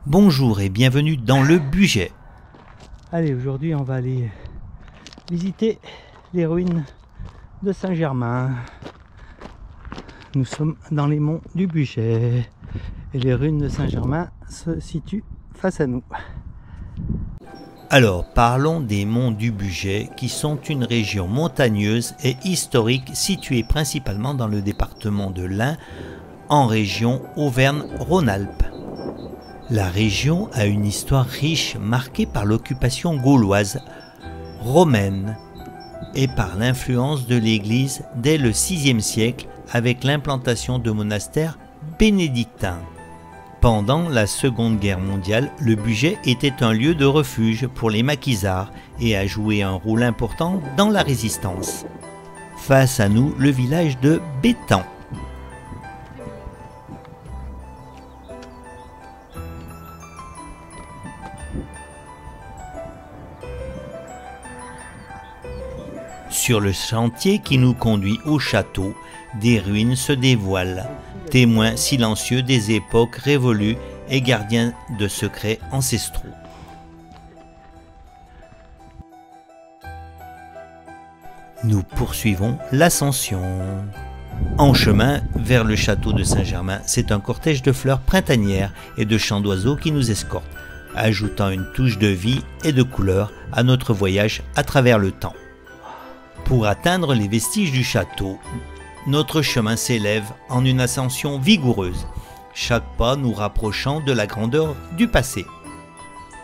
Bonjour et bienvenue dans le Bugey. Allez, aujourd'hui on va aller visiter les ruines de Saint-Germain. Nous sommes dans les monts du Bugey et les ruines de Saint-Germain se situent face à nous. Alors parlons des monts du Bugey qui sont une région montagneuse et historique située principalement dans le département de l'Ain en région Auvergne-Rhône-Alpes. La région a une histoire riche marquée par l'occupation gauloise, romaine et par l'influence de l'Église dès le VIe siècle avec l'implantation de monastères bénédictins. Pendant la Seconde Guerre mondiale, le Bugey était un lieu de refuge pour les maquisards et a joué un rôle important dans la résistance. Face à nous, le village de Bétang. Sur le sentier qui nous conduit au château, des ruines se dévoilent, témoins silencieux des époques révolues et gardiens de secrets ancestraux. Nous poursuivons l'ascension. En chemin vers le château de Saint-Germain, c'est un cortège de fleurs printanières et de chants d'oiseaux qui nous escorte, ajoutant une touche de vie et de couleur à notre voyage à travers le temps. Pour atteindre les vestiges du château, notre chemin s'élève en une ascension vigoureuse, chaque pas nous rapprochant de la grandeur du passé.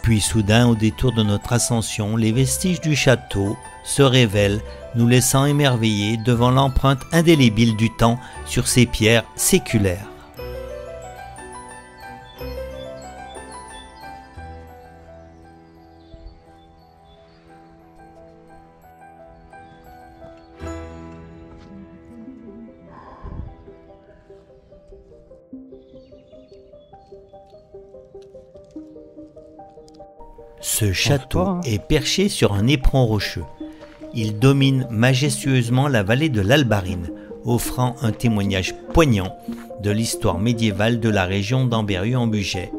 Puis soudain, au détour de notre ascension, les vestiges du château se révèlent, nous laissant émerveillés devant l'empreinte indélébile du temps sur ces pierres séculaires. Ce château est perché sur un éperon rocheux. Il domine majestueusement la vallée de l'Albarine, offrant un témoignage poignant de l'histoire médiévale de la région d'Amberru en Bugey.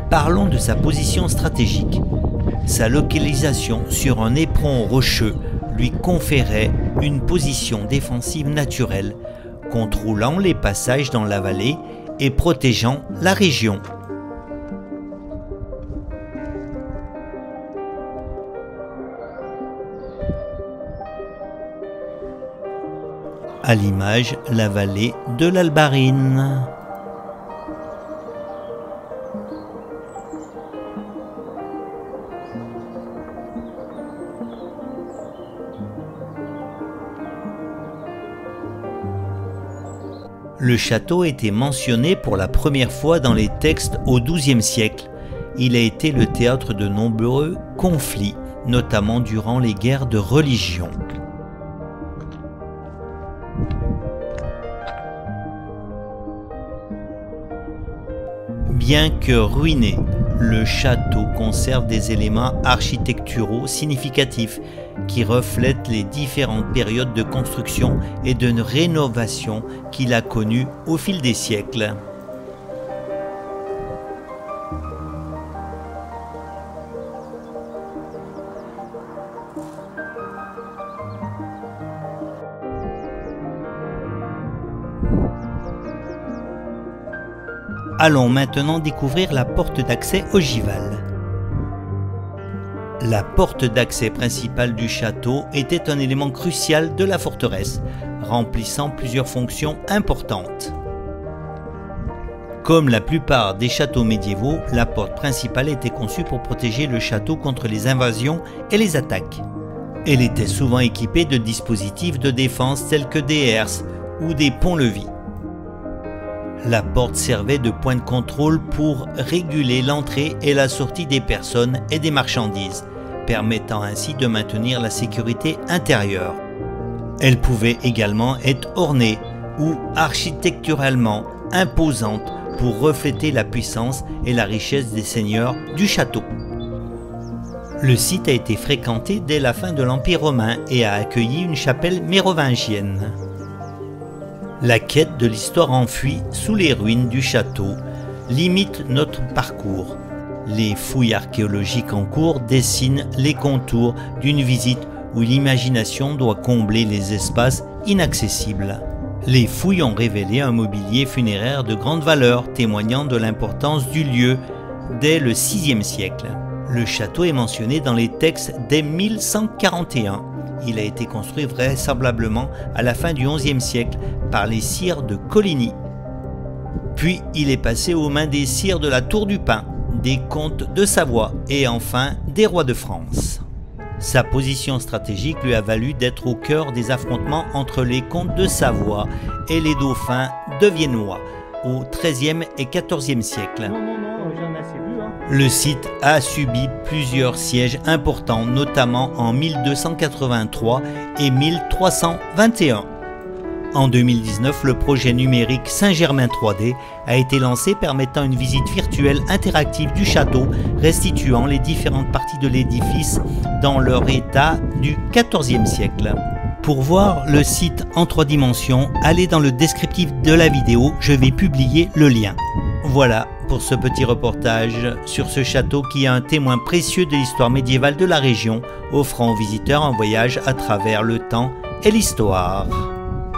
Parlons de sa position stratégique. Sa localisation sur un éperon rocheux lui conférait une position défensive naturelle, contrôlant les passages dans la vallée et protégeant la région. À l'image, la vallée de l'Albarine. Le château a été mentionné pour la première fois dans les textes au XIIe siècle. Il a été le théâtre de nombreux conflits, notamment durant les guerres de religion. Bien que ruiné, le château conserve des éléments architecturaux significatifs qui reflètent les différentes périodes de construction et de rénovation qu'il a connues au fil des siècles. Allons maintenant découvrir la porte d'accès ogivale. La porte d'accès principale du château était un élément crucial de la forteresse, remplissant plusieurs fonctions importantes. Comme la plupart des châteaux médiévaux, la porte principale était conçue pour protéger le château contre les invasions et les attaques. Elle était souvent équipée de dispositifs de défense tels que des herses ou des ponts-levis. La porte servait de point de contrôle pour réguler l'entrée et la sortie des personnes et des marchandises, permettant ainsi de maintenir la sécurité intérieure. Elle pouvait également être ornée ou architecturalement imposante pour refléter la puissance et la richesse des seigneurs du château. Le site a été fréquenté dès la fin de l'Empire romain et a accueilli une chapelle mérovingienne. La quête de l'histoire enfuie sous les ruines du château limite notre parcours. Les fouilles archéologiques en cours dessinent les contours d'une visite où l'imagination doit combler les espaces inaccessibles. Les fouilles ont révélé un mobilier funéraire de grande valeur, témoignant de l'importance du lieu dès le VIe siècle. Le château est mentionné dans les textes dès 1141. Il a été construit vraisemblablement à la fin du XIe siècle par les sires de Coligny. Puis il est passé aux mains des sires de la Tour du Pin, des comtes de Savoie et enfin des rois de France. Sa position stratégique lui a valu d'être au cœur des affrontements entre les comtes de Savoie et les dauphins de Viennois au XIIIe et XIVe siècle. Le site a subi plusieurs sièges importants, notamment en 1283 et 1321. En 2019, le projet numérique Saint-Germain 3D a été lancé, permettant une visite virtuelle interactive du château, restituant les différentes parties de l'édifice dans leur état du XIVe siècle. Pour voir le site en 3 dimensions, allez dans le descriptif de la vidéo, je vais publier le lien. Voilà pour ce petit reportage sur ce château qui est un témoin précieux de l'histoire médiévale de la région, offrant aux visiteurs un voyage à travers le temps et l'histoire.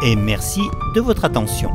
Et merci de votre attention.